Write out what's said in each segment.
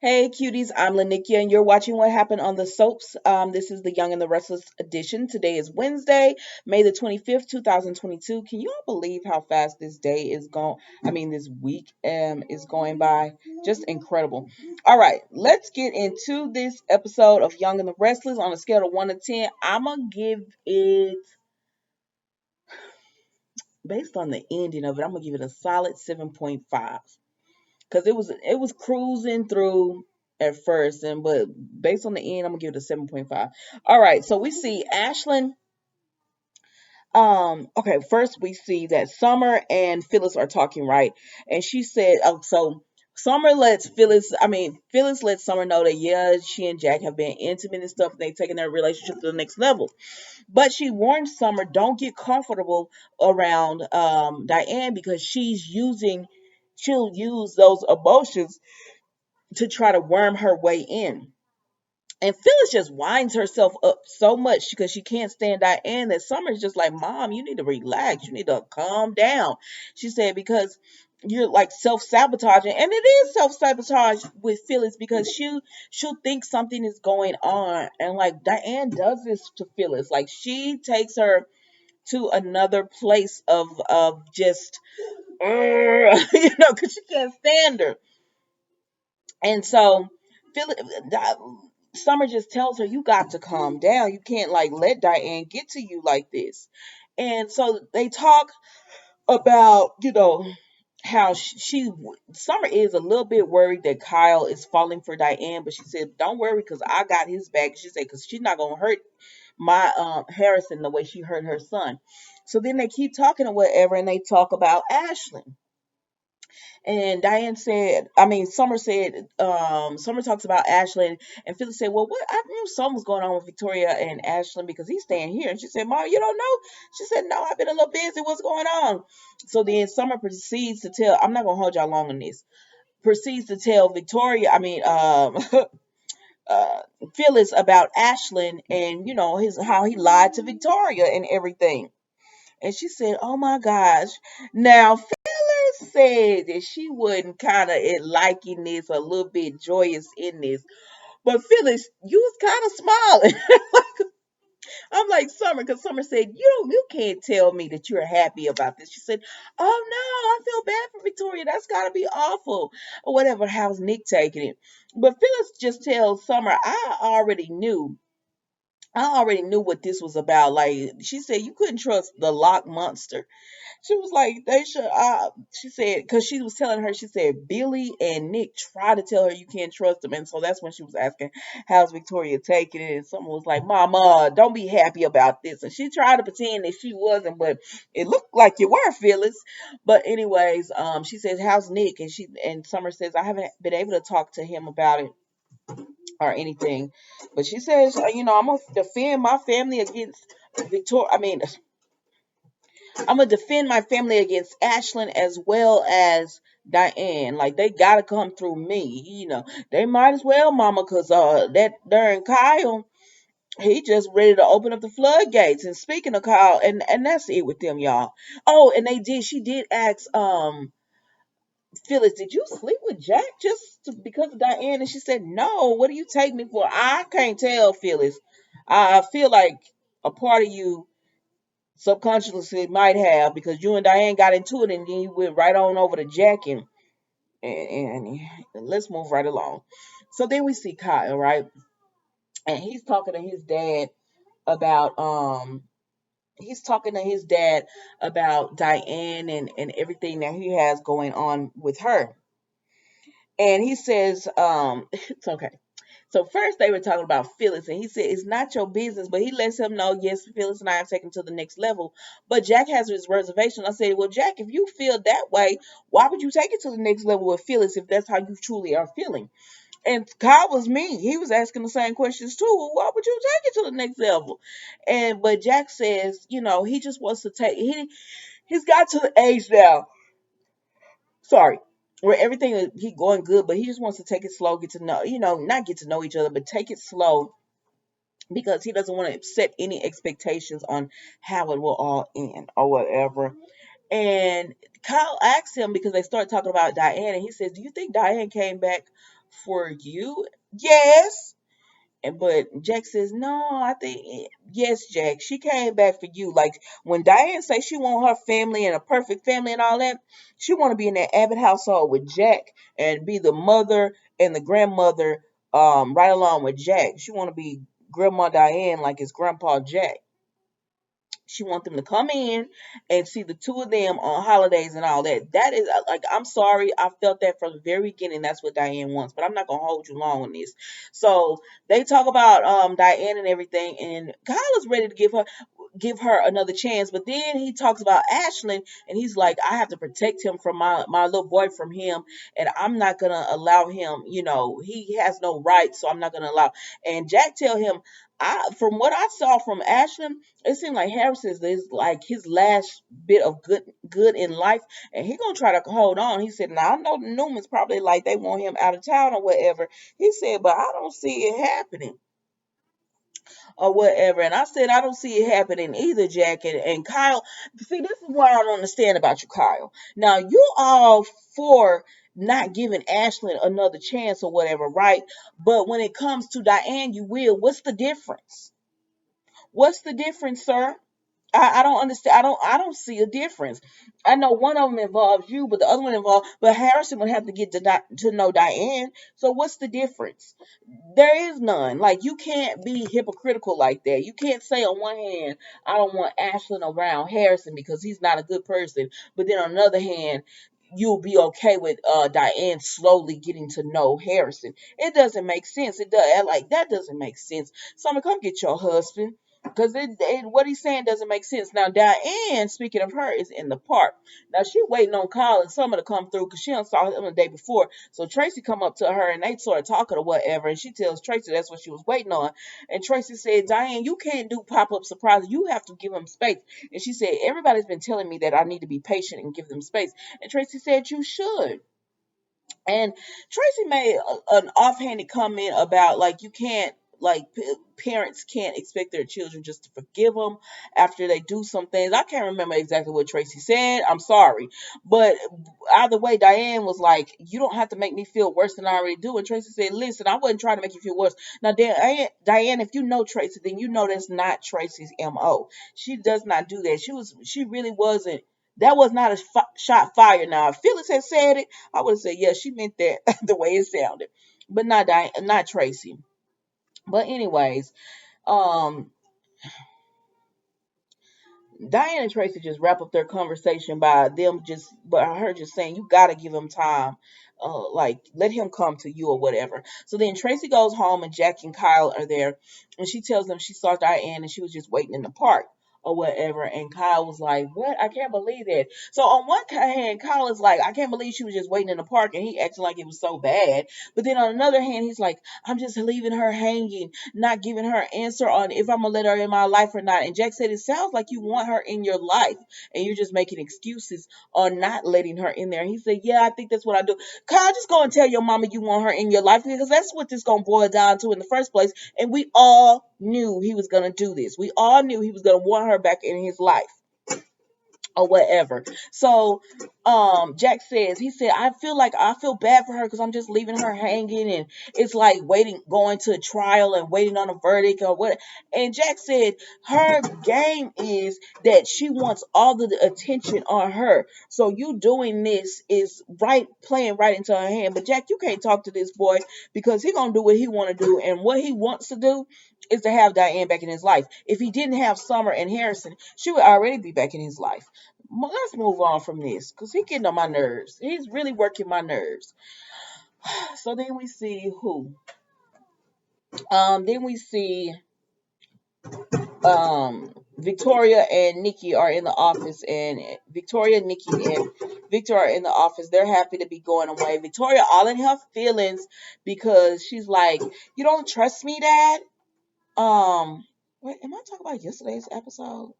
Hey cuties, I'm Lanickia and you're watching What Happened on the Soaps. This is the Young and the Restless edition. Today is Wednesday, May the 25th, 2022. Can you all believe how fast this day is going? This week is going by. Just incredible. All right, let's get into this episode of Young and the Restless on a scale of 1 to 10. I'm going to give it, based on the ending of it, I'm going to give it a solid 7.5. Because it was cruising through at first, but based on the end, I'm gonna give it a 7.5. All right, so we see Ashland. Okay, first we see that Summer and Phyliss are talking, right? And she said, oh, so Summer lets Phyliss lets Summer know that yeah, she and Jack have been intimate and stuff, and they taking their relationship to the next level. But she warns Summer, don't get comfortable around Diane because she'll use those emotions to try to worm her way in. And Phyllis just winds herself up so much because she can't stand Diane that Summer's just like, Mom, you need to relax. You need to calm down. She said, because you're like self-sabotaging. And it is self-sabotage with Phyllis because she'll think something is going on. And like Diane does this to Phyllis. Like she takes her to another place of just because she can't stand her. And so Phyllis, Summer just tells her, you got to calm down. You can't like let Diane get to you like this. And so they talk about, how Summer is a little bit worried that Kyle is falling for Diane, but she said, don't worry because I got his back. She said, because she's not going to hurt my Harrison the way she hurt her son. So then they keep talking or whatever, and they talk about Ashlyn. And Summer said, Summer talks about Ashland, and Phyllis said, well, what? I knew something was going on with Victoria and Ashland because he's staying here. And she said, Mom, you don't know? She said, no, I've been a little busy. What's going on? So then Summer proceeds to tell, I'm not going to hold y'all long on this, proceeds to tell Victoria, uh, Phyllis about Ashland and, how he lied to Victoria and everything. And she said, oh my gosh. Now, Phyllis said that she wasn't kind of liking this, a little bit joyous in this. But Phyllis, you was kind of smiling. I'm like Summer, because Summer said, you can't tell me that you're happy about this. She said, oh no, I feel bad for Victoria. That's got to be awful. Or whatever, how's Nick taking it? But Phyllis just tells Summer, I already knew what this was about. Like she said, you couldn't trust the lock monster. She was like, they should. She said, because she was telling her, she said, Billy and Nick try to tell her you can't trust them. And so that's when she was asking, how's Victoria taking it? And someone was like, Mama, don't be happy about this. And she tried to pretend that she wasn't, but it looked like you were, Phyllis. But anyways, she says, how's Nick? And Summer says, I haven't been able to talk to him about it or anything. But she says, I'm gonna defend my family against Victoria. I'm gonna defend my family against Ashlyn as well as Diane. Like they gotta come through me. They might as well, Mama, cause that darn Kyle, he just ready to open up the floodgates. And speaking of Kyle, and that's it with them, y'all. Oh, and she did ask Phyllis, did you sleep with Jack because of Diane? And she said, no. What do you take me for? I can't tell, Phyllis. I feel like a part of you subconsciously might have because you and Diane got into it and then you went right on over to Jack and let's move right along. So then we see Kyle, right? And about he's talking to his dad about Diane and everything that he has going on with her. And he says, it's okay. So first they were talking about Phyllis, and he said it's not your business, but he lets him know, yes, Phyllis and I have taken to the next level. But Jack has his reservation. I said, well, Jack, if you feel that way, why would you take it to the next level with Phyllis if that's how you truly are feeling? And Kyle was me. He was asking the same questions too. Well, why would you take it to the next level? But Jack says, he just wants to he's got to the age now. Sorry, where everything he going good, but he just wants to take it slow, get to know, not get to know each other, but take it slow because he doesn't want to set any expectations on how it will all end or whatever. And Kyle asks him because they start talking about Diane, and he says, "Do you think Diane came back for you? Yes. But Jack says, no, I think, yes, Jack, she came back for you. Like when Diane says she want her family and a perfect family and all that, she want to be in that Abbott household with Jack and be the mother and the grandmother right along with Jack. She want to be Grandma Diane like his Grandpa Jack. She wants them to come in and see the two of them on holidays and all that. That is like, I'm sorry, I felt that from the very beginning. That's what Diane wants, but I'm not gonna hold you long on this. So they talk about Diane and everything, and Kyle is ready to give her another chance, but then he talks about Ashland, and he's like, I have to protect him from my little boy from him, and I'm not gonna allow him. He has no right, so I'm not gonna allow. And Jack tell him, from what I saw from Ashland, it seemed like Harrison is like his last bit of good in life, and he gonna try to hold on. He said, now I know the Newmans probably like they want him out of town or whatever. He said, but I don't see it happening or whatever. And I said, I don't see it happening either, Jack. And Kyle, see, this is what I don't understand about you, Kyle. Now, you all for not giving Ashlyn another chance or whatever, right? But when it comes to Diane, you will. What's the difference? What's the difference, sir? I don't understand. I don't see a difference. I know one of them involves you, but the other one involves. But Harrison would have to get to know Diane. So what's the difference? There is none. Like you can't be hypocritical like that. You can't say on one hand I don't want Ashland around Harrison because he's not a good person, but then on the other hand you'll be okay with Diane slowly getting to know Harrison. It doesn't make sense. It does like that doesn't make sense. Summer, come get your husband. Because what he's saying doesn't make sense. Now, Diane, speaking of her, is in the park. Now, she waiting on Kyle and Summer to come through because she done saw him the day before. So Traci come up to her and they sort of talking or whatever. And she tells Traci that's what she was waiting on. And Traci said, Diane, you can't do pop-up surprises. You have to give them space. And she said, everybody's been telling me that I need to be patient and give them space. And Traci said, you should. And Traci made an offhanded comment about like you can't like parents can't expect their children just to forgive them after they do some things. I can't remember exactly what Traci said. I'm sorry, but either way, Diane was like, "You don't have to make me feel worse than I already do." And Traci said, "Listen, I wasn't trying to make you feel worse." Now, Diane, if you know Traci, then you know that's not Traci's mo. She does not do that. She really wasn't. That was not a shot fired. Now, if Phyllis had said it, I would have said, yeah, she meant that the way it sounded, but not not Traci. But anyways, um, Diane and Traci just wrap up their conversation by her just saying, you gotta give him time. Like let him come to you or whatever. So then Traci goes home and Jack and Kyle are there and she tells them she saw Diane and she was just waiting in the park or whatever. And Kyle was like, what? I can't believe that. So on one hand, Kyle is like, I can't believe she was just waiting in the park and he acting like it was so bad. But then on another hand, he's like, I'm just leaving her hanging, not giving her an answer on if I'm gonna let her in my life or not. And Jack said, it sounds like you want her in your life and you're just making excuses on not letting her in there. And he said, yeah, I think that's what I do. Kyle, just go and tell your mama you want her in your life because that's what this gonna boil down to in the first place. And we all knew he was gonna do this. We all knew he was gonna want her back in his life or whatever. So Jack says, he said, I feel bad for her because I'm just leaving her hanging and it's like going to a trial and waiting on a verdict or what. And Jack said her game is that she wants all the attention on her. So you doing this is playing right into her hand. But Jack, you can't talk to this boy because he gonna do what he want to do, and what he wants to do is to have Diane back in his life. If he didn't have Summer and Harrison, she would already be back in his life. Let's move on from this because he's getting on my nerves. He's really working my nerves. So then we see who? Then we see Victoria and Nikki are in the office, and Victoria, Nikki, and Victor are in the office. They're happy to be going away. Victoria all in her feelings because she's like, "You don't trust me, Dad." Wait, am I talking about yesterday's episode?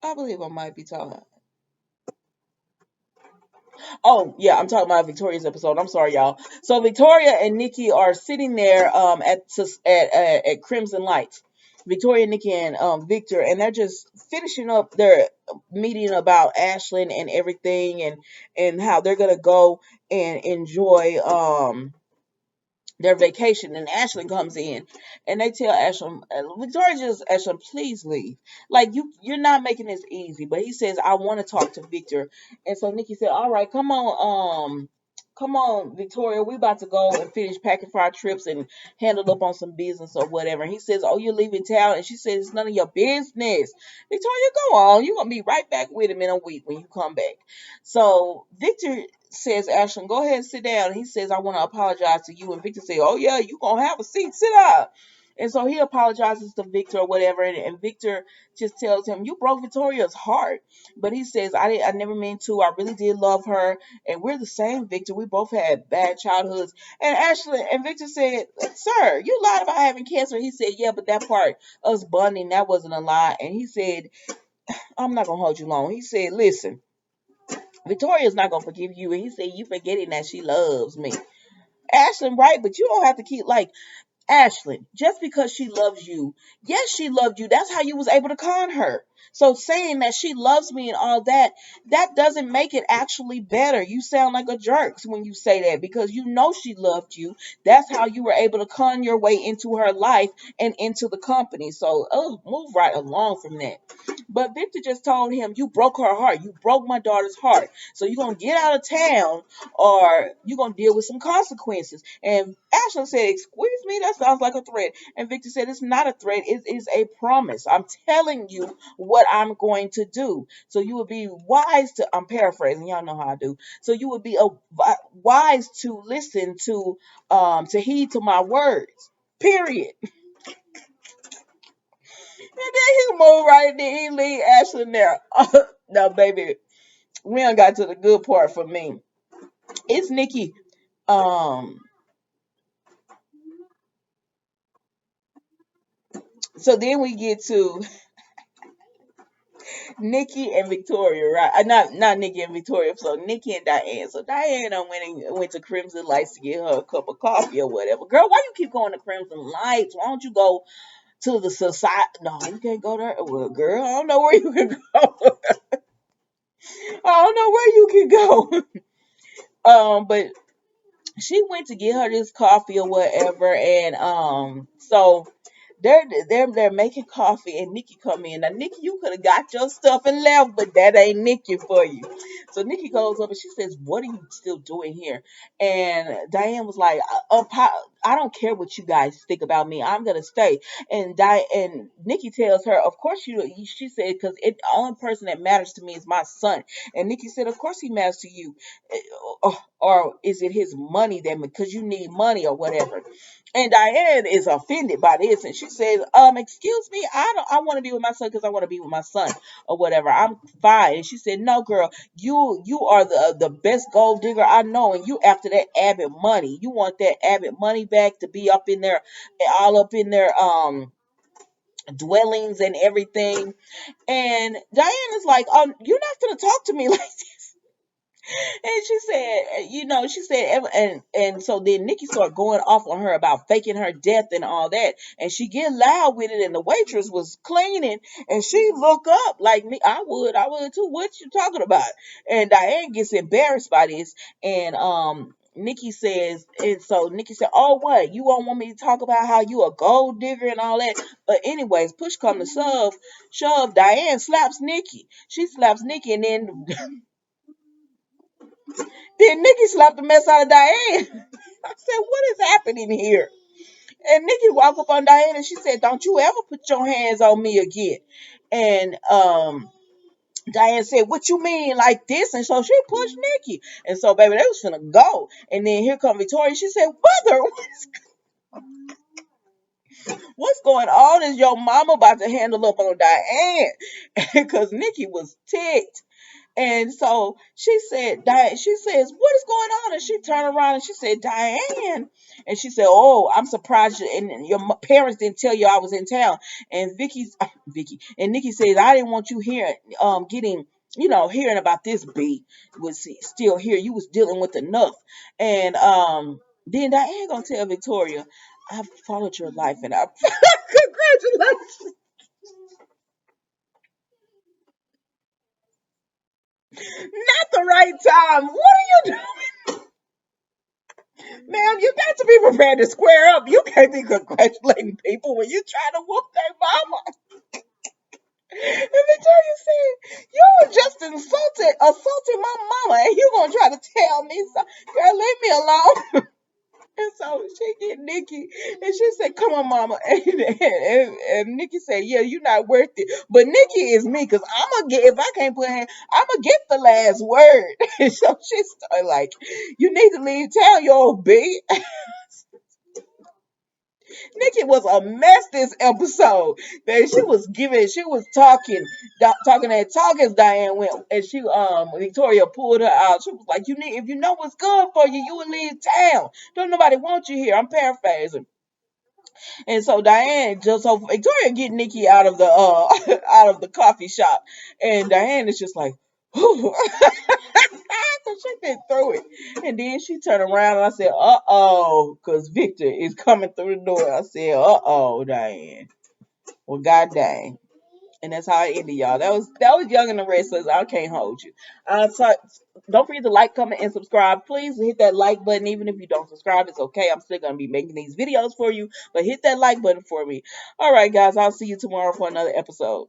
I believe I might be talking. Oh, yeah, I'm talking about Victoria's episode. I'm sorry, y'all. So Victoria and Nikki are sitting there at Crimson Lights. Victoria, Nikki, and Victor, and they're just finishing up their meeting about Ashland and everything, and how they're gonna go and enjoy their vacation, and Ashland comes in and they tell Ashland, Victoria just, Ashland, please leave. Like, you're not making this easy. But he says, I want to talk to Victor. And so Nikki said, all right, come on, Victoria, we about to go and finish packing for our trips and handle up on some business or whatever. And he says, oh, you're leaving town? And she says, it's none of your business. Victoria, go on. You're gonna be right back with him in a week when you come back. So Victor says, Ashland, go ahead and sit down. He says, I want to apologize to you. And Victor says, oh, yeah, you going to have a seat. Sit down. And so he apologizes to Victor or whatever. And Victor just tells him, you broke Victoria's heart. But he says, I never meant to. I really did love her. And we're the same, Victor. We both had bad childhoods. And Ashland and Victor said, sir, you lied about having cancer. He said, yeah, but that part, us bonding, that wasn't a lie. And he said, I'm not going to hold you long. He said, listen, Victoria's not gonna forgive you. And he said, you forgetting that she loves me. Ashland, right? But you don't have to keep like Ashland, just because she loves you. Yes, she loved you. That's how you was able to con her. So saying that she loves me and all that, that doesn't make it actually better. You sound like a jerk when you say that, because you know she loved you. That's how you were able to con your way into her life and into the company. So, move right along from that. But Victor just told him, you broke her heart. You broke my daughter's heart. So you're going to get out of town, or you're going to deal with some consequences. And Ashland said, excuse me, that sounds like a threat. And Victor said, it's not a threat. It is a promise. I'm telling you what I'm going to do. So you would be wise to, I'm paraphrasing, y'all know how I do. So you would be wise to listen to heed to my words. Period. And then he moved right there. He leave Ashland there. Now, baby, we done got to the good part for me. It's Nikki. Um, so then we get to Nikki and Victoria, right? Not Nikki and Victoria. So Nikki and Diane. So Diane went to Crimson Lights to get her a cup of coffee or whatever. Girl, why you keep going to Crimson Lights? Why don't you go to the society? No, you can't go there. Well, girl, I don't know where you can go. I don't know where you can go. But she went to get her this coffee or whatever, and so they're making coffee, and Nikki come in. Now, Nikki, you could have got your stuff and left, but that ain't Nikki for you. So Nikki goes up and she says, what are you still doing here? And Diane was like, I don't care what you guys think about me. I'm gonna stay. And Nikki tells her, of course you. She said, because the only person that matters to me is my son. And Nikki said, of course he matters to you. Or is it his money that, because you need money or whatever? And Diane is offended by this, and she says, excuse me, I want to be with my son because I want to be with my son or whatever. I'm fine. And she said, no, girl, you are the best gold digger I know, and you after that Abbott money. You want that Abbott money back to be up in there, all up in their dwellings and everything. And Diane is like, you're not gonna talk to me like this. And she said, she said, and so then Nikki started going off on her about faking her death and all that. And she get loud with it. And the waitress was cleaning, and she look up like me. I would too. What you talking about? And Diane gets embarrassed by this. And Nikki says, and so Nikki said, oh, what? You won't want me to talk about how you a gold digger and all that? But anyways, push come to shove, Diane slaps Nikki. She slaps Nikki, and then Nikki slapped the mess out of Diane. I said, what is happening here? And Nikki walked up on Diane and she said, don't you ever put your hands on me again. And Diane said, what you mean like this? And so she pushed Nikki. And so, baby, they was finna go. And then here come Victoria. She said, Mother, what's going on? Is your mama about to handle up on Diane? Because Nikki was ticked. And so she said, Diane, she says, what is going on? And she turned around and she said, Diane. And she said, oh, I'm surprised and your parents didn't tell you I was in town. And Vicky and Nikki says, I didn't want you hearing, hearing about this B was still here. You was dealing with enough. And then Diane gonna tell Victoria, I've followed your life and I congratulations. Not the right time. What are you doing? Ma'am, you got to be prepared to square up. You can't be congratulating people when you try to whoop their mama. And Victoria said, you were just assaulting my mama, and you gonna try to tell me so. Girl, leave me alone. And so she get Nikki, and she said, "Come on, mama." And Nikki said, "Yeah, you're not worth it." But Nikki is me, cause I'm gonna get if I can't put hand, I'm gonna get the last word. And so she started like, "You need to leave town, you old B." Nikki was a mess this episode. Man, she was talking, talking as Diane went, and Victoria pulled her out. She was like, "You need, if you know what's good for you, you would leave town. Don't nobody want you here." I'm paraphrasing. And so Victoria get Nikki out of the out of the coffee shop, and Diane is just like, so she been through it. And then she turned around and I said, because Victor is coming through the door. I said, Diane. Well, god dang. And that's how it ended, y'all. That was Young and the Restless. I can't hold you. So don't forget to like, comment, and subscribe. Please hit that like button. Even if you don't subscribe, it's okay. I'm still gonna be making these videos for you. But hit that like button for me. All right, guys. I'll see you tomorrow for another episode.